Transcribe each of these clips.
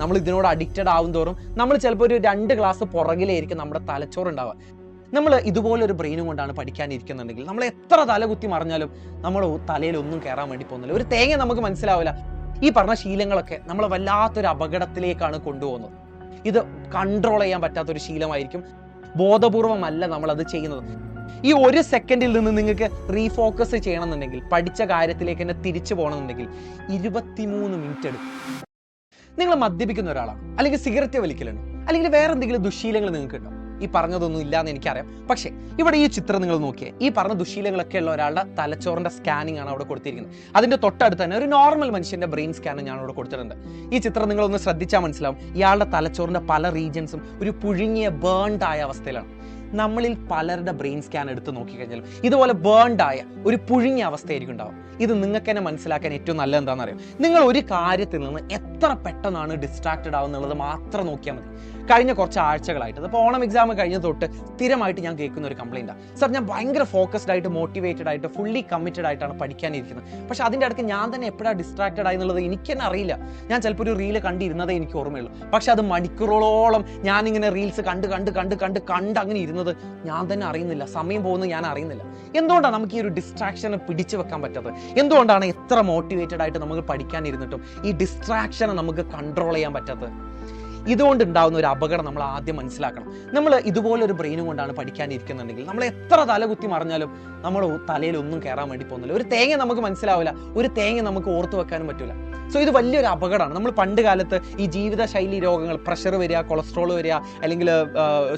നമ്മൾ ഇതിനോട് അഡിക്റ്റഡ് ആവും തോറും നമ്മൾ ചിലപ്പോൾ ഒരു 2 ക്ലാസ് പുറകിലായിരിക്കും നമ്മുടെ തലച്ചോറ് ഉണ്ടാവുക. നമ്മൾ ഇതുപോലൊരു ബ്രെയിനും കൊണ്ടാണ് പഠിക്കാനിരിക്കുന്നുണ്ടെങ്കിൽ നമ്മൾ എത്ര തലകുത്തി മറിഞ്ഞാലും നമ്മുടെ തലയിൽ ഒന്നും കയറാൻ വേണ്ടി പോകുന്നില്ല. ഒരു തേങ്ങ നമുക്ക് മനസ്സിലാവില്ല. ഈ പറഞ്ഞ ശീലങ്ങളൊക്കെ നമ്മൾ വല്ലാത്തൊരു അപകടത്തിലേക്കാണ് കൊണ്ടുപോകുന്നത്. ഇത് കൺട്രോൾ ചെയ്യാൻ പറ്റാത്തൊരു ശീലമായിരിക്കും. ബോധപൂർവമല്ല നമ്മളത് ചെയ്യുന്നത്. ഈ 1 സെക്കൻഡിൽ നിന്ന് നിങ്ങൾക്ക് റീഫോക്കസ് ചെയ്യണമെന്നുണ്ടെങ്കിൽ, പഠിച്ച കാര്യത്തിലേക്ക് തന്നെ തിരിച്ചു പോകണമെന്നുണ്ടെങ്കിൽ 23 മിനിറ്റ് എടുക്കും. നിങ്ങൾ മദ്യപിക്കുന്ന ഒരാളാണ്, അല്ലെങ്കിൽ സിഗരറ്റ് വലിക്കലുണ്ട്, അല്ലെങ്കിൽ വേറെ എന്തെങ്കിലും ദുശീലങ്ങൾ നിങ്ങൾക്ക് ഉണ്ടോ? ഈ പറഞ്ഞതൊന്നും ഇല്ലാന്ന് എനിക്കറിയാം. പക്ഷേ ഇവിടെ ഈ ചിത്രം നിങ്ങൾ നോക്കിയേ, ഈ പറഞ്ഞ ദുശീലങ്ങളൊക്കെ ഉള്ള ഒരാളുടെ തലച്ചോറിന്റെ സ്കാനിങ് ആണ് അവിടെ കൊടുത്തിരിക്കുന്നത്. അതിന്റെ തൊട്ടടുത്ത് തന്നെ ഒരു നോർമൽ മനുഷ്യന്റെ ബ്രെയിൻ സ്കാനും ഞാൻ അവിടെ കൊടുത്തിട്ടുണ്ട്. ഈ ചിത്രം നിങ്ങളൊന്ന് ശ്രദ്ധിച്ചാൽ മനസ്സിലാവും, ഇയാളുടെ തലച്ചോറിന്റെ പല റീജിയൻസും ഒരു പുഴുങ്ങിയ ബേൺഡ് ആയ അവസ്ഥയിലാണ്. നമ്മളിൽ പലരുടെ ബ്രെയിൻ സ്കാൻ എടുത്ത് നോക്കിക്കഴിഞ്ഞാലും ഇതുപോലെ ബേൺഡ് ആയ ഒരു പുഴുങ്ങിയ അവസ്ഥയായിരിക്കും ഉണ്ടാവും. ഇത് നിങ്ങൾക്ക് തന്നെ മനസ്സിലാക്കാൻ ഏറ്റവും നല്ലത് എന്താണെന്ന് അറിയാം, നിങ്ങൾ ഒരു കാര്യത്തിൽ നിന്ന് എത്ര പെട്ടെന്നാണ് ഡിസ്ട്രാക്റ്റഡ് ആവുന്നുള്ളത് മാത്രം നോക്കിയാൽ മതി. കഴിഞ്ഞ കുറച്ച് ആഴ്ചകളായിട്ട്, അപ്പോൾ ഓണം എക്സാം കഴിഞ്ഞ തൊട്ട് സ്ഥിരമായിട്ട് ഞാൻ കേൾക്കുന്ന ഒരു കംപ്ലൈൻറ്റാണ്, സാർ ഞാൻ ഭയങ്കര ഫോക്കസ്ഡ് ആയിട്ട്, മോട്ടിവേറ്റഡ് ആയിട്ട്, ഫുള്ളി കമ്മിറ്റഡ് ആയിട്ടാണ് പഠിക്കാനിരിക്കുന്നത്, പക്ഷെ അതിൻ്റെ ഇടയ്ക്ക് ഞാൻ തന്നെ എപ്പോഴാണ് ഡിസ്ട്രാക്റ്റഡ് ആയി എന്നുള്ളത് എനിക്ക് തന്നെ അറിയില്ല. ഞാൻ ചിലപ്പോൾ ഒരു റീല് കണ്ടിരുന്നതേ എനിക്ക് ഓർമ്മയുള്ളൂ, പക്ഷെ അത് മണിക്കൂറുകളോളം ഞാനിങ്ങനെ റീൽസ് കണ്ട് അങ്ങനെ ഇരുന്നത് ഞാൻ തന്നെ അറിയുന്നില്ല. സമയം പോകുന്നത് ഞാൻ അറിയുന്നില്ല. എന്തുകൊണ്ടാണ് നമുക്ക് ഈ ഒരു ഡിസ്ട്രാക്ഷനെ പിടിച്ചു വെക്കാൻ പറ്റാത്തത്? എന്തുകൊണ്ടാണ് എത്ര മോട്ടിവേറ്റഡ് ആയിട്ട് നമുക്ക് പഠിക്കാനിരുന്നിട്ടും ഈ ഡിസ്ട്രാക്ഷനെ നമുക്ക് കൺട്രോൾ ചെയ്യാൻ പറ്റാത്തത്? ഇതുകൊണ്ടുണ്ടാവുന്ന ഒരു അപകടം നമ്മൾ ആദ്യം മനസ്സിലാക്കണം. നമ്മൾ ഇതുപോലൊരു ബ്രെയിനും കൊണ്ടാണ് പഠിക്കാനിരിക്കുന്നുണ്ടെങ്കിൽ നമ്മൾ എത്ര തലകുത്തി മറിഞ്ഞാലും നമ്മുടെ തലയിൽ ഒന്നും കയറാൻ വേണ്ടി പോകുന്നില്ല. ഒരു തേങ്ങ നമുക്ക് മനസ്സിലാവില്ല, ഒരു തേങ്ങ നമുക്ക് ഓർത്തു വെക്കാനും പറ്റില്ല. സോ ഇത് വലിയൊരു അപകടമാണ്. നമ്മൾ പണ്ട് കാലത്ത് ഈ ജീവിതശൈലി രോഗങ്ങൾ, പ്രഷർ വരിക, കൊളസ്ട്രോൾ വരിക, അല്ലെങ്കിൽ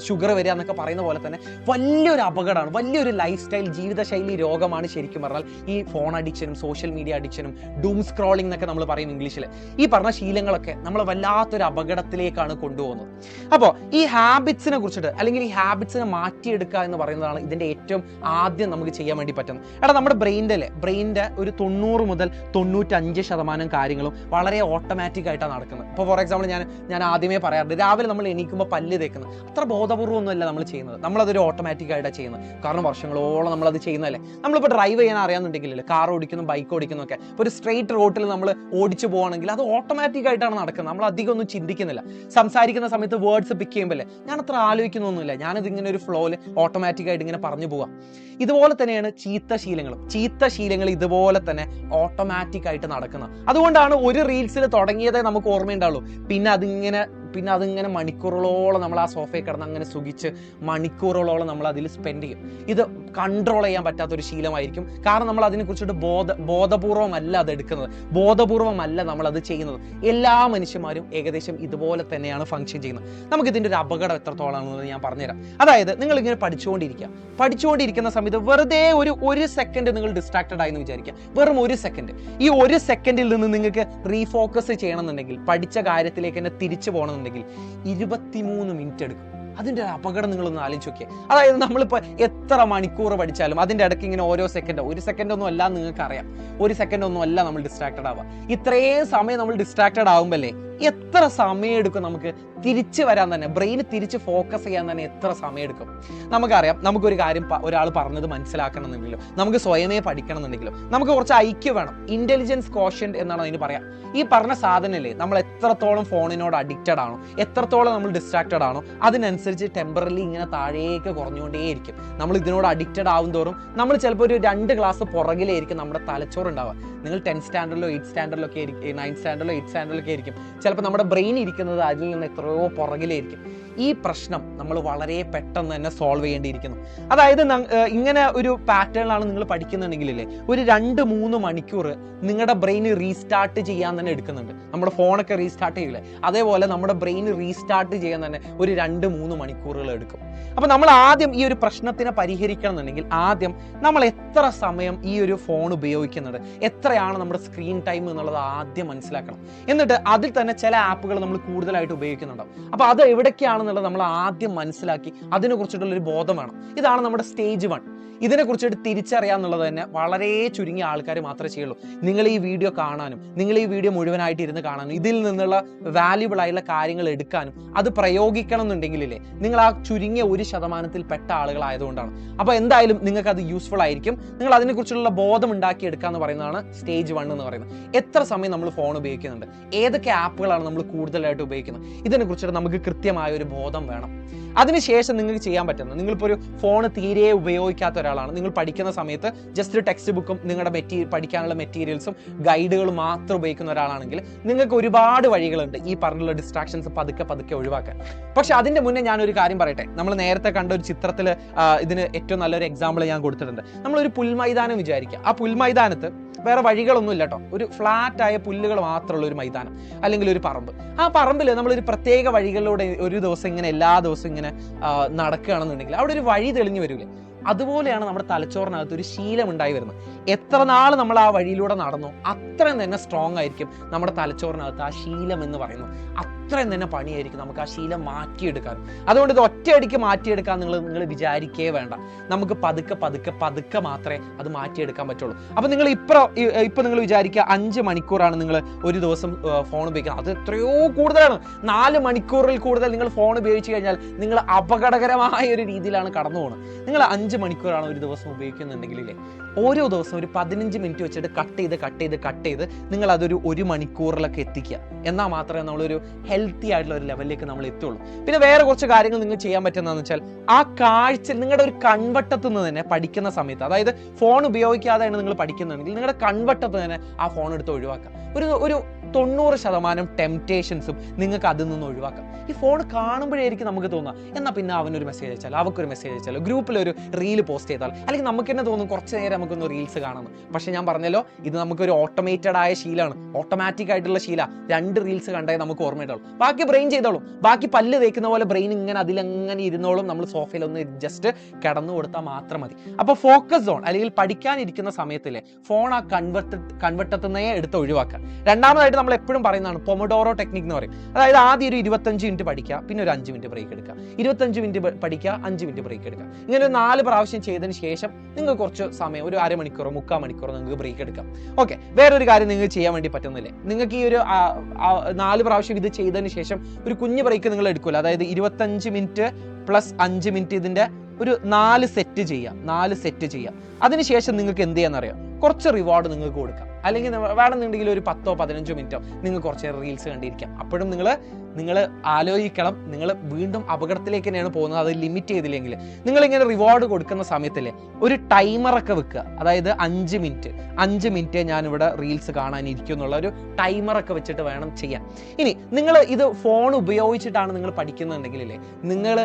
ഷുഗർ വരിക എന്നൊക്കെ പറയുന്ന പോലെ തന്നെ വലിയൊരു അപകടമാണ്, വലിയൊരു ലൈഫ് സ്റ്റൈൽ ജീവിതശൈലി രോഗമാണ് ശരിക്കും പറഞ്ഞാൽ ഈ ഫോൺ അഡിക്ഷനും സോഷ്യൽ മീഡിയ അഡിക്ഷനും ഡൂം സ്ക്രോളിംഗ് എന്നൊക്കെ നമ്മൾ പറയും ഇംഗ്ലീഷിൽ. ഈ പറഞ്ഞ ശീലങ്ങളൊക്കെ നമ്മൾ വല്ലാത്തൊരു അപകടത്തിലേക്കാണ് കൊണ്ടുപോകുന്നത്. അപ്പോൾ ഈ ഹാബിറ്റ്സിനെ കുറിച്ചിട്ട്, അല്ലെങ്കിൽ ഈ ഹാബിറ്റ്സിനെ മാറ്റിയെടുക്കുക എന്ന് പറയുന്നതാണ് ഇതിൻ്റെ ഏറ്റവും ആദ്യം നമുക്ക് ചെയ്യാൻ വേണ്ടി പറ്റുന്നത്. നമ്മുടെ ബ്രെയിനിൻ്റെ ഒരു 90 മുതൽ 95% കാര്യങ്ങളും വളരെ ഓട്ടോമാറ്റിക് ആയിട്ടാണ് നടക്കുന്നത്. ഇപ്പോൾ ഫോർ എക്സാമ്പിൾ ഞാൻ ആദ്യമേ പറയാറുണ്ട്, രാവിലെ നമ്മൾ എണീക്കുമ്പോൾ പല്ല് തേക്കുന്നത് അത്ര ബോധപൂർവ്വമൊന്നുമല്ല നമ്മൾ ചെയ്യുന്നത്, നമ്മളതൊരു ഓട്ടോമാറ്റിക് ആയിട്ടാണ് ചെയ്യുന്നത്. കാരണം വർഷങ്ങളോളം നമ്മളത് ചെയ്യുന്നതല്ലേ. നമ്മളിപ്പോൾ ഡ്രൈവ് ചെയ്യാൻ അറിയാമെന്നുണ്ടെങ്കിൽ, കാർ ഓടിക്കുന്നു, ബൈക്ക് ഓടിക്കുന്നു ഒക്കെ, ഇപ്പോൾ ഒരു സ്ട്രെയിറ്റ് റോട്ടിൽ നമ്മൾ ഓടിച്ചു പോകുകയാണെങ്കിൽ അത് ഓട്ടോമാറ്റിക് ആയിട്ടാണ് നടക്കുന്നത്. നമ്മൾ അധികം ഒന്നും ചിന്തിക്കുന്നില്ല. സംസാരിക്കുന്ന സമയത്ത് വേർഡ്സ് പിക്ക് ചെയ്യുമ്പോൾ ഞാൻ അത്ര ആലോചിക്കുന്നൊന്നുമില്ല, ഞാനത് ഇങ്ങനെ ഒരു ഫ്ലോയിൽ ഓട്ടോമാറ്റിക് ആയിട്ട് ഇങ്ങനെ പറഞ്ഞു പോവാം. ഇതുപോലെ തന്നെയാണ് ചീത്ത ശീലങ്ങൾ ഇതുപോലെ തന്നെ ഓട്ടോമാറ്റിക് ആയിട്ട് നടക്കുന്നത്. അതുകൊണ്ടാണ് ഒരു റീൽസിൽ തുടങ്ങിയതേ നമുക്ക് ഓർമ്മയുണ്ടാവുള്ളൂ, പിന്നെ അതിങ്ങനെ മണിക്കൂറുകളോളം നമ്മൾ ആ സോഫയിൽ കിടന്ന് അങ്ങനെ സുഖിച്ച് മണിക്കൂറുകളോളം നമ്മൾ അതിൽ സ്പെൻഡ് ചെയ്യും. ഇത് കൺട്രോൾ ചെയ്യാൻ പറ്റാത്തൊരു ശീലമായിരിക്കും. കാരണം നമ്മൾ അതിനെക്കുറിച്ചിട്ട് ബോധപൂർവമല്ല അത് എടുക്കുന്നത്, ബോധപൂർവമല്ല നമ്മൾ അത് ചെയ്യുന്നത്. എല്ലാ മനുഷ്യന്മാരും ഏകദേശം ഇതുപോലെ തന്നെയാണ് ഫങ്ഷൻ ചെയ്യുന്നത്. നമുക്കിതിൻ്റെ ഒരു അപകടം എത്രത്തോളാണെന്ന് ഞാൻ പറഞ്ഞുതരാം. അതായത് നിങ്ങൾ ഇങ്ങനെ പഠിച്ചുകൊണ്ടിരിക്കുന്ന സമയത്ത് വെറുതെ ഒരു സെക്കൻഡ് നിങ്ങൾ ഡിസ്ട്രാക്റ്റഡ് ആയി എന്ന് വിചാരിക്കുക. വെറും 1 സെക്കൻഡ്. ഈ 1 സെക്കൻഡിൽ നിന്ന് നിങ്ങൾക്ക് റീഫോക്കസ് ചെയ്യണമെന്നുണ്ടെങ്കിൽ, പഠിച്ച കാര്യത്തിലേക്ക് തന്നെ തിരിച്ചു പോകണമെന്നുണ്ടെങ്കിൽ 23 മിനിറ്റ് എടുക്കും. അതിൻ്റെ ഒരു അപകടം നിങ്ങളൊന്ന് ആലോചിച്ച് നോക്കിയേ. അതായത് നമ്മളിപ്പോൾ എത്ര മണിക്കൂർ പഠിച്ചാലും അതിൻ്റെ ഇടയ്ക്ക് ഇങ്ങനെ ഓരോ സെക്കൻഡോ, 1 സെക്കൻഡ് ഒന്നും അല്ല, നിങ്ങൾക്ക് അറിയാം 1 സെക്കൻഡ് ഒന്നും അല്ല നമ്മൾ ഡിസ്ട്രാക്റ്റഡ് ആവുക. ഇത്രയും സമയം നമ്മൾ ഡിസ്ട്രാക്റ്റഡ് ആകുമ്പോഴല്ലേ എത്ര സമയം എടുക്കും നമുക്ക് തിരിച്ചു വരാൻ തന്നെ, ബ്രെയിന് തിരിച്ച് ഫോക്കസ് ചെയ്യാൻ തന്നെ എത്ര സമയം എടുക്കും? നമുക്കറിയാം, നമുക്കൊരു കാര്യം ഒരാൾ പറഞ്ഞത് മനസ്സിലാക്കണം എന്നുണ്ടെങ്കിലും, നമുക്ക് സ്വയമേ പഠിക്കണം എന്നുണ്ടെങ്കിലും നമുക്ക് കുറച്ച് ഐക്യം വേണം. ഇന്റലിജൻസ് കോഷ്യന്റ് എന്നാണ് അതിന് പറയാം. ഈ പറഞ്ഞ സാധനമല്ലേ, നമ്മൾ എത്രത്തോളം ഫോണിനോട് അഡിക്റ്റഡ് ആണോ, എത്രത്തോളം നമ്മൾ ഡിസ്ട്രാക്റ്റഡ് ആണോ, അതിനനുസരിച്ച് ടെമ്പറലി ഇങ്ങനെ താഴേക്ക് കുറഞ്ഞുകൊണ്ടേയിരിക്കും. നമ്മൾ ഇതിനോട് അഡിക്റ്റഡ് ആവും തോറും നമ്മൾ ചിലപ്പോൾ ഒരു 2 ക്ലാസ് പുറകിലായിരിക്കും നമ്മുടെ തലച്ചോറ് ഉണ്ടാവുക. നിങ്ങൾ 10th സ്റ്റാൻഡേർഡിലോ 8th സ്റ്റാൻഡേർഡിലൊക്കെ ആയിരിക്കും, 9th സ്റ്റാൻഡേർഡിലോ 8th സ്റ്റാൻഡേർഡിലൊക്കെ ആയിരിക്കും ചിലപ്പോൾ നമ്മുടെ ബ്രെയിൻ ഇരിക്കുന്നത് അതിൽ നിന്ന് എത്രയോ പുറകിലായിരിക്കും. ഈ പ്രശ്നം നമ്മൾ വളരെ പെട്ടെന്ന് തന്നെ സോൾവ് ചെയ്യേണ്ടിയിരിക്കുന്നു. അതായത് ഇങ്ങനെ ഒരു പാറ്റേണിലാണ് നിങ്ങൾ പഠിക്കുന്നുണ്ടെങ്കിലേ ഒരു 2-3 മണിക്കൂർ നിങ്ങളുടെ ബ്രെയിൻ റീസ്റ്റാർട്ട് ചെയ്യാൻ തന്നെ എടുക്കുന്നുണ്ട്. നമ്മുടെ ഫോണൊക്കെ റീസ്റ്റാർട്ട് ചെയ്യില്ലേ, അതേപോലെ നമ്മുടെ ബ്രെയിൻ റീസ്റ്റാർട്ട് ചെയ്യാൻ തന്നെ ഒരു 2-3 മണിക്കൂറുകൾ എടുക്കും. അപ്പോൾ നമ്മൾ ആദ്യം ഈ ഒരു പ്രശ്നത്തിനെ പരിഹരിക്കണം എന്നുണ്ടെങ്കിൽ ആദ്യം നമ്മൾ എത്ര സമയം ഈ ഒരു ഫോൺ ഉപയോഗിക്കുന്നുണ്ട്, എത്രയാണ് നമ്മുടെ സ്ക്രീൻ ടൈം എന്നുള്ളത് ആദ്യം മനസ്സിലാക്കണം. എന്നിട്ട് അതിൽ തന്നെ ചില ആപ്പുകൾ നമ്മൾ കൂടുതലായിട്ട് ഉപയോഗിക്കുന്നുണ്ടാവും. അപ്പോൾ അത് എവിടേക്കാണെന്നുള്ളത് നമ്മൾ ആദ്യം മനസ്സിലാക്കി അതിനെക്കുറിച്ചിട്ടുള്ളൊരു ബോധം വേണം. ഇതാണ് നമ്മുടെ സ്റ്റേജ് 1. ഇതിനെക്കുറിച്ചിട്ട് തിരിച്ചറിയാന്നുള്ളത് തന്നെ വളരെ ചുരുങ്ങിയ ആൾക്കാർ മാത്രമേ ചെയ്യുള്ളൂ. നിങ്ങൾ ഈ വീഡിയോ കാണാനും, നിങ്ങൾ ഈ വീഡിയോ മുഴുവനായിട്ട് ഇരുന്ന് കാണാനും, ഇതിൽ നിന്നുള്ള വാല്യുബിൾ ആയിട്ടുള്ള കാര്യങ്ങൾ എടുക്കാനും അത് പ്രയോഗിക്കണം എന്നുണ്ടെങ്കിലേ നിങ്ങൾ ആ ചുരുങ്ങിയ 1% പെട്ട ആളുകളായതുകൊണ്ടാണ്. അപ്പോൾ എന്തായാലും നിങ്ങൾക്ക് അത് യൂസ്ഫുൾ ആയിരിക്കും. നിങ്ങൾ അതിനെക്കുറിച്ചുള്ള ബോധം ഉണ്ടാക്കിയെടുക്കുക എന്ന് പറയുന്നതാണ് സ്റ്റേജ് 1 എന്ന് പറയുന്നത്. എത്ര സമയം നമ്മൾ ഫോൺ ഉപയോഗിക്കുന്നുണ്ട്, ഏതൊക്കെ ആപ്പുകളാണ് നമ്മൾ കൂടുതലായിട്ട് ഉപയോഗിക്കുന്നത്, ഇതിനെക്കുറിച്ചിട്ട് നമുക്ക് കൃത്യമായ ഒരു ബോധം വേണം. അതിനുശേഷം നിങ്ങൾക്ക് ചെയ്യാൻ പറ്റുന്നത്, നിങ്ങളിപ്പോൾ ഒരു ഫോൺ തീരെ ഉപയോഗിക്കാത്ത ഒരാളാണ്, നിങ്ങൾ പഠിക്കുന്ന സമയത്ത് ജസ്റ്റ് ടെക്സ്റ്റ് ബുക്കും നിങ്ങളുടെ പഠിക്കാനുള്ള മെറ്റീരിയൽസും ഗൈഡുകളും മാത്രം ഉപയോഗിക്കുന്ന ഒരാളാണെങ്കിൽ നിങ്ങൾക്ക് ഒരുപാട് വഴികളുണ്ട് ഈ പറഞ്ഞുള്ള ഡിസ്ട്രാക്ഷൻസ് പതുക്കെ പതുക്കെ ഒഴിവാക്കാൻ. പക്ഷെ അതിന്റെ മുന്നേ ഞാനൊരു കാര്യം പറയട്ടെ. നമ്മൾ നേരത്തെ കണ്ട ഒരു ചിത്രത്തിൽ ഇതിന് ഏറ്റവും നല്ലൊരു എക്സാമ്പിൾ ഞാൻ കൊടുത്തിട്ടുണ്ട്. നമ്മളൊരു പുൽമൈതാനം വിചാരിക്കുക. ആ പുൽമൈതാനത്ത് വേറെ വഴികളൊന്നും ഇല്ല കേട്ടോ, ഒരു ഫ്ലാറ്റ് ആയ പുല്ലുകൾ മാത്രമുള്ള ഒരു മൈതാനം അല്ലെങ്കിൽ ഒരു പറമ്പ്. ആ പറമ്പിൽ നമ്മളൊരു പ്രത്യേക വഴികളിലൂടെ ഒരു ദിവസം ഇങ്ങനെ എല്ലാ ദിവസവും ഇങ്ങനെ നടക്കുകയാണെന്നുണ്ടെങ്കിൽ അവിടെ ഒരു വഴി തെളിഞ്ഞു വരില്ലേ. അതുപോലെയാണ് നമ്മുടെ തലച്ചോറിനകത്ത് ഒരു ശീലം ഉണ്ടായി വരുന്നത്. എത്ര നാൾ നമ്മൾ ആ വഴിയിലൂടെ നടന്നു അത്രയും തന്നെ സ്ട്രോങ് ആയിരിക്കും നമ്മുടെ തലച്ചോറിനകത്ത് ആ ശീലം എന്ന് പറയുന്നത്. അത്രയും തന്നെ പണിയായിരിക്കും നമുക്ക് ആ ശീലം മാറ്റിയെടുക്കാൻ. അതുകൊണ്ട് ഇത് ഒറ്റയടിക്ക് മാറ്റിയെടുക്കാൻ നിങ്ങൾ വിചാരിക്കേ വേണ്ട. നമുക്ക് പതുക്കെ പതുക്കെ പതുക്കെ മാത്രമേ അത് മാറ്റിയെടുക്കാൻ പറ്റുള്ളൂ. അപ്പം നിങ്ങൾ ഇപ്പം നിങ്ങൾ വിചാരിക്കുക 5 മണിക്കൂറാണ് നിങ്ങൾ ഒരു ദിവസം ഫോൺ ഉപയോഗിക്കുന്നത്. അത് എത്രയോ കൂടുതലാണ്. 4 മണിക്കൂറിൽ കൂടുതൽ നിങ്ങൾ ഫോൺ ഉപയോഗിച്ച് കഴിഞ്ഞാൽ നിങ്ങൾ അപകടകരമായ ഒരു രീതിയിലാണ് കടന്നു പോകുന്നത്. നിങ്ങൾ 5 മണിക്കൂറാണ് ഒരു ദിവസം ഉപയോഗിക്കുന്നുണ്ടെങ്കിലേ, ഓരോ ദിവസം ഒരു 15 മിനിറ്റ് വെച്ചിട്ട് കട്ട് ചെയ്ത് നിങ്ങൾ അതൊരു 1 മണിക്കൂറിലൊക്കെ എത്തിക്കുക. എന്നാൽ മാത്രമേ നമ്മളൊരു ഹെൽത്തി ആയിട്ടുള്ള ഒരു ലെവലിലേക്ക് നമ്മൾ എത്തുള്ളൂ. പിന്നെ വേറെ കുറച്ച് കാര്യങ്ങൾ നിങ്ങൾ ചെയ്യാൻ പറ്റുന്നതെന്ന് വെച്ചാൽ, ആ കാഴ്ച നിങ്ങളുടെ ഒരു കൺവട്ടത്തു നിന്ന് തന്നെ പഠിക്കുന്ന സമയത്ത്, അതായത് ഫോൺ ഉപയോഗിക്കാതെയാണ് നിങ്ങൾ പഠിക്കുന്നുണ്ടെങ്കിൽ നിങ്ങളുടെ കൺവട്ടത്ത് തന്നെ ആ ഫോൺ എടുത്ത് ഒഴിവാക്കാം. ഒരു 90% ടെംപ്റ്റേഷൻസും നിങ്ങൾക്ക് അതിൽ നിന്ന് ഒഴിവാക്കാം. ഈ ഫോൺ കാണുമ്പോഴായിരിക്കും നമുക്ക് തോന്നുക, എന്നാൽ പിന്നെ അവനൊരു മെസ്സേജ് അയച്ചാൽ, അവൾക്കൊരു മെസ്സേജ് അയച്ചാലോ, ഗ്രൂപ്പിലൊരു റീല് പോസ്റ്റ് ചെയ്താൽ, അല്ലെങ്കിൽ നമുക്ക് തന്നെ തോന്നും കുറച്ച് നേരം നമുക്കൊന്ന് റീൽസ് കാണാമെന്ന്. പക്ഷെ ഞാൻ പറഞ്ഞല്ലോ, ഇത് നമുക്കൊരു ഓട്ടോമേറ്റഡ് ആയ ശീലമാണ്, ഓട്ടോമാറ്റിക് ആയിട്ടുള്ള ശീല. 2 റീൽസ് കണ്ടേ നമുക്ക് ഓർമ്മയുണ്ടാവും, ബാക്കി ബ്രെയിൻ ചെയ്തോളും. ബാക്കി പല്ല് തേക്കുന്ന പോലെ ബ്രെയിൻ ഇങ്ങനെ അതിലെങ്ങനെ ഇരുന്നോളും. നമ്മൾ സോഫയിൽ ഒന്ന് ജസ്റ്റ് കിടന്നു കൊടുത്താൽ മാത്രം മതി. അപ്പോൾ ഫോക്കസ് സോൺ അല്ലെങ്കിൽ പഠിക്കാനിരിക്കുന്ന സമയത്തിലെ ഫോൺ ആ കൺവട്ടത്തുനിന്നേ എടുത്ത് ഒഴിവാക്കുക. രണ്ടാമതായിട്ട് നമ്മൾ എപ്പോഴും പറയുന്നതാണ് പൊമഡോറോ ടെക്നിക് എന്ന് പറയും. അതായത് ആദ്യം ഒരു 25 മിനിറ്റ് പഠിക്കുക, പിന്നെ ഒരു 5 മിനിറ്റ് ബ്രേക്ക് എടുക്കുക, 25 മിനിറ്റ് പഠിക്കുക, 5 മിനിറ്റ് ബ്രേക്ക് എടുക്കുക. ഇങ്ങനെ 4 പ്രാവശ്യം ചെയ്തതിന് ശേഷം നിങ്ങൾക്ക് കുറച്ച് സമയം, ഒരു അരമണിക്കൂറോ 3/4 മണിക്കൂറോ നിങ്ങൾക്ക് ബ്രേക്ക് എടുക്കാം. ഓക്കെ, വേറൊരു കാര്യം നിങ്ങൾക്ക് ചെയ്യാൻ വേണ്ടി പറ്റുന്നില്ലേ, നിങ്ങൾക്ക് ഈ ഒരു 4 പ്രാവശ്യം ഇത് ചെയ്തതിന് ശേഷം ഒരു കുഞ്ഞു ബ്രേക്ക് നിങ്ങൾ എടുക്കില്ല. അതായത് 25 മിനിറ്റ് പ്ലസ് 5 മിനിറ്റ് ഇതിന്റെ ഒരു 4 സെറ്റ് ചെയ്യുക. അതിനുശേഷം നിങ്ങൾക്ക് എന്ത് ചെയ്യാന്നറിയാം, കുറച്ച് റിവാർഡ് നിങ്ങൾക്ക് കൊടുക്കാം. അല്ലെങ്കിൽ വേണമെന്നുണ്ടെങ്കിൽ ഒരു 10-15 മിനിറ്റോ നിങ്ങൾ കുറച്ച് റീൽസ് കണ്ടിരിക്കാം. അപ്പോഴും നിങ്ങൾ ആലോചിക്കണം, നിങ്ങൾ വീണ്ടും അപകടത്തിലേക്ക് തന്നെയാണ് പോകുന്നത്. അത് ലിമിറ്റ് ചെയ്തില്ലെങ്കിൽ നിങ്ങളിങ്ങനെ റിവാർഡ് കൊടുക്കുന്ന സമയത്തല്ലേ ഒരു ടൈമറൊക്കെ വെക്കുക. അതായത് 5 മിനിറ്റ് ഞാനിവിടെ റീൽസ് കാണാനിരിക്കും എന്നുള്ള ഒരു ടൈമറൊക്കെ വെച്ചിട്ട് വേണം ചെയ്യാൻ. ഇനി നിങ്ങൾ ഇത് ഫോൺ ഉപയോഗിച്ചിട്ടാണ് നിങ്ങൾ പഠിക്കുന്നുണ്ടെങ്കിലേ, നിങ്ങൾ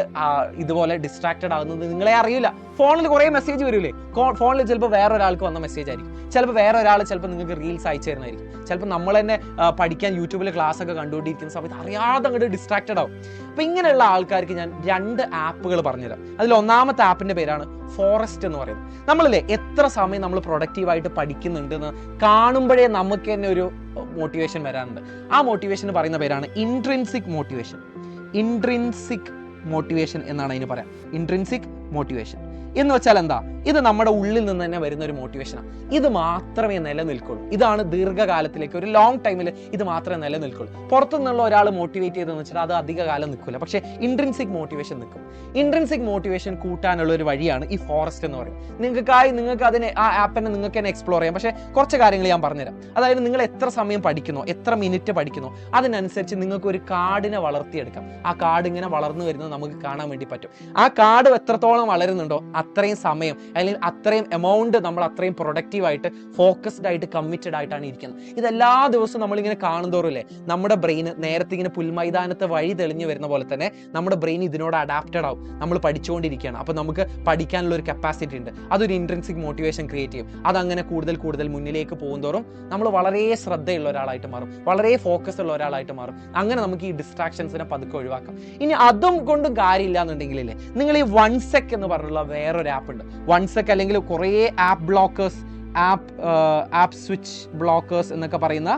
ഇതുപോലെ ഡിസ്ട്രാക്റ്റഡ് ആകുന്നത് നിങ്ങളെ അറിയില്ല. ഫോണിൽ കുറേ മെസ്സേജ് വരില്ലേ, ഫോണിൽ ചിലപ്പോൾ വേറൊരാൾക്ക് വന്ന മെസ്സേജ് ആയിരിക്കും, ചിലപ്പോൾ വേറെ ഒരാൾ ചിലപ്പോൾ നിങ്ങൾക്ക് റീൽസ് അയച്ചു തരുന്നതായിരിക്കും, ചിലപ്പോൾ നമ്മൾ തന്നെ പഠിക്കാൻ യൂട്യൂബിൽ ക്ലാസ് ഒക്കെ കണ്ടുകൊണ്ടിരിക്കുന്ന സമയത്ത് അറിയാതെ അങ്ങോട്ട് ഡിസ്ട്രാക്റ്റഡ് ആവും. അപ്പോൾ ഇങ്ങനെയുള്ള ആൾക്കാർക്ക് ഞാൻ 2 ആപ്പുകൾ പറഞ്ഞുതരാം. അതിൽ ഒന്നാമത്തെ ആപ്പിന്റെ പേരാണ് ഫോറസ്റ്റ് എന്ന് പറയുന്നത്. നമ്മളില്ലേ എത്ര സമയം നമ്മൾ പ്രൊഡക്റ്റീവായിട്ട് പഠിക്കുന്നുണ്ടെന്ന് കാണുമ്പോഴേ നമുക്ക് തന്നെ ഒരു മോട്ടിവേഷൻ വരാറുണ്ട്. ആ മോട്ടിവേഷൻ പറയുന്ന പേരാണ് ഇൻട്രിൻസിക് മോട്ടിവേഷൻ എന്നാണ് അതിന് പറയാം. ഇൻട്രിൻസിക് മോട്ടിവേഷൻ എന്ന് വെച്ചാൽ എന്താ, ഇത് നമ്മുടെ ഉള്ളിൽ നിന്ന് തന്നെ വരുന്ന ഒരു മോട്ടിവേഷനാണ്. ഇത് മാത്രമേ നിലനിൽക്കുള്ളൂ. ഇതാണ് ദീർഘകാലത്തിലേക്ക്, ഒരു ലോങ് ടൈമിൽ ഇത് മാത്രമേ നിലനിൽക്കുള്ളൂ. പുറത്തുനിന്നുള്ള ഒരാൾ മോട്ടിവേറ്റ് ചെയ്തെന്ന് വെച്ചാൽ അത് അധിക കാലം നിൽക്കില്ല. പക്ഷേ ഇൻട്രിൻസിക് മോട്ടിവേഷൻ നിൽക്കും. ഇൻട്രിൻസിക് മോട്ടിവേഷൻ കൂട്ടാനുള്ള ഒരു വഴിയാണ് ഈ ഫോറസ്റ്റ് എന്ന് പറയുന്നത്. നിങ്ങൾക്ക് അതിനെ, ആ ആപ്പിനെ നിങ്ങൾക്ക് തന്നെ എക്സ്പ്ലോർ ചെയ്യാം. പക്ഷേ കുറച്ച് കാര്യങ്ങൾ ഞാൻ പറഞ്ഞുതരാം. അതായത് നിങ്ങൾ എത്ര സമയം പഠിക്കുന്നു, എത്ര മിനിറ്റ് പഠിക്കുന്നു, അതിനനുസരിച്ച് നിങ്ങൾക്ക് ഒരു കാർഡിനെ വളർത്തിയെടുക്കാം. ആ കാർഡ് ഇങ്ങനെ വളർന്നു വരുന്നത് നമുക്ക് കാണാൻ വേണ്ടി പറ്റും. ആ കാർഡ് എത്രത്തോളം വളരുന്നുണ്ടോ അത്രയും സമയം അല്ലെങ്കിൽ അത്രയും എമൗണ്ട് നമ്മൾ അത്രയും പ്രൊഡക്റ്റീവായിട്ട്, ഫോക്കസ്ഡ് ആയിട്ട്, കമ്മിറ്റഡ് ആയിട്ടാണ് ഇരിക്കുന്നത്. ഇതെല്ലാ ദിവസവും നമ്മളിങ്ങനെ കാണുന്തോറും നമ്മുടെ ബ്രെയിൻ നേരത്തെ ഇങ്ങനെ പുൽമൈതാനത്തെ വഴി തെളിഞ്ഞു വരുന്ന പോലെ തന്നെ നമ്മുടെ ബ്രെയിൻ ഇതിനോട് അഡാപ്റ്റഡ് ആവും. നമ്മൾ പഠിച്ചുകൊണ്ടിരിക്കുകയാണ്, അപ്പോൾ നമുക്ക് പഠിക്കാനുള്ള ഒരു കപ്പാസിറ്റി ഉണ്ട്. അതൊരു ഇൻട്രിൻസിക് മോട്ടിവേഷൻ ക്രിയേറ്റ് ചെയ്യും. അതങ്ങനെ കൂടുതൽ മുന്നിലേക്ക് പോകുന്തോറും നമ്മൾ വളരെ ശ്രദ്ധയുള്ള ഒരാളായിട്ട് മാറും, വളരെ ഫോക്കസ് ഉള്ള ഒരാളായിട്ട് മാറും. അങ്ങനെ നമുക്ക് ഈ ഡിസ്ട്രാക്ഷൻസിനെ പതുക്കെ ഒഴിവാക്കാം. ഇനി അതും കൊണ്ടും കാര്യമില്ല എന്നുണ്ടെങ്കിലേ, നിങ്ങൾ ഈ 1sec എന്ന് പറഞ്ഞുള്ള വേറൊരു ആപ്പ് ഉണ്ട്. 1sec അല്ലെങ്കിൽ കുറേ app blockers, app switch blockers എന്നൊക്കെ പറയുന്ന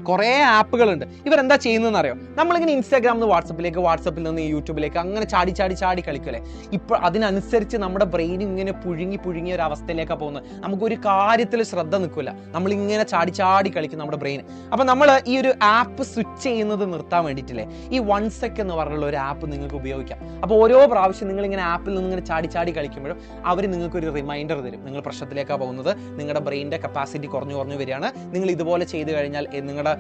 കുറേ ആപ്പുകളുണ്ട്. ഇവരെന്താ ചെയ്യുന്നതെന്ന് അറിയോ? നമ്മളിങ്ങനെ ഇൻസ്റ്റാഗ്രാമിൽ നിന്ന് വാട്സപ്പിലേക്ക്, വാട്സപ്പിൽ നിന്ന് യൂട്യൂബിലേക്ക് അങ്ങനെ ചാടി കളിക്കല്ലേ. ഇപ്പോൾ അതിനനുസരിച്ച് നമ്മുടെ ബ്രെയിൻ ഇങ്ങനെ പുഴുങ്ങിയ ഒരു അവസ്ഥയിലേക്കാണ് പോകുന്നത്. നമുക്കൊരു കാര്യത്തിൽ ശ്രദ്ധ നിൽക്കില്ല, നമ്മളിങ്ങനെ ചാടി കളിക്കും നമ്മുടെ ബ്രെയിൻ. അപ്പം നമ്മൾ ഈ ഒരു ആപ്പ് സ്വിച്ച് ചെയ്യുന്നത് നിർത്താൻ വേണ്ടിയിട്ടില്ലേ, ഈ OneSec എന്ന് പറഞ്ഞുള്ള ഒരു ആപ്പ് നിങ്ങൾക്ക് ഉപയോഗിക്കാം. അപ്പോൾ ഓരോ പ്രാവശ്യം നിങ്ങളിങ്ങനെ ആപ്പിൽ നിന്ന് ഇങ്ങനെ ചാടി കളിക്കുമ്പോഴും അവർ നിങ്ങൾക്കൊരു റിമൈൻഡർ തരും, നിങ്ങൾ പ്രശ്നത്തിലേക്കാണ് പോകുന്നത്, നിങ്ങളുടെ ബ്രെയിനിൻ്റെ കപ്പാസിറ്റി കുറഞ്ഞു വരികയാണ്, നിങ്ങൾ ഇതുപോലെ ചെയ്തു കഴിഞ്ഞാൽ നിങ്ങളുടെ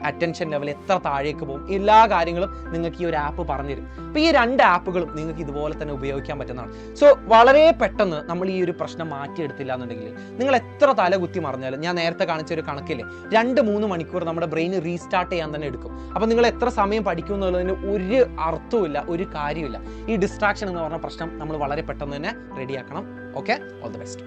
അറ്റൻഷൻ ലെവൽ എത്ര താഴേക്ക് പോകും, എല്ലാ കാര്യങ്ങളും നിങ്ങൾക്ക് ഈ ഒരു ആപ്പ് പറഞ്ഞു തരും. അപ്പോൾ ഈ 2 ആപ്പുകളും നിങ്ങൾക്ക് ഇതുപോലെ തന്നെ ഉപയോഗിക്കാൻ പറ്റുന്നതാണ്. സോ വളരെ പെട്ടെന്ന് നമ്മൾ ഈ ഒരു പ്രശ്നം മാറ്റിയെടുത്തില്ല എന്നുണ്ടെങ്കിൽ നിങ്ങൾ എത്ര തലകുത്തി മറിഞ്ഞാലും, ഞാൻ നേരത്തെ കാണിച്ച ഒരു കണക്കില്ലേ, 2-3 മണിക്കൂർ നമ്മുടെ ബ്രെയിൻ റീസ്റ്റാർട്ട് ചെയ്യാൻ തന്നെ എടുക്കും. അപ്പോൾ നിങ്ങൾ എത്ര സമയം പഠിക്കും എന്നുള്ളതിന് ഒരു അർത്ഥവുമില്ല, ഒരു കാര്യമില്ല. ഈ ഡിസ്ട്രാക്ഷൻ എന്ന് പറഞ്ഞ പ്രശ്നം നമ്മൾ വളരെ പെട്ടെന്ന് തന്നെ റെഡിയാക്കണം. Okay, all the best.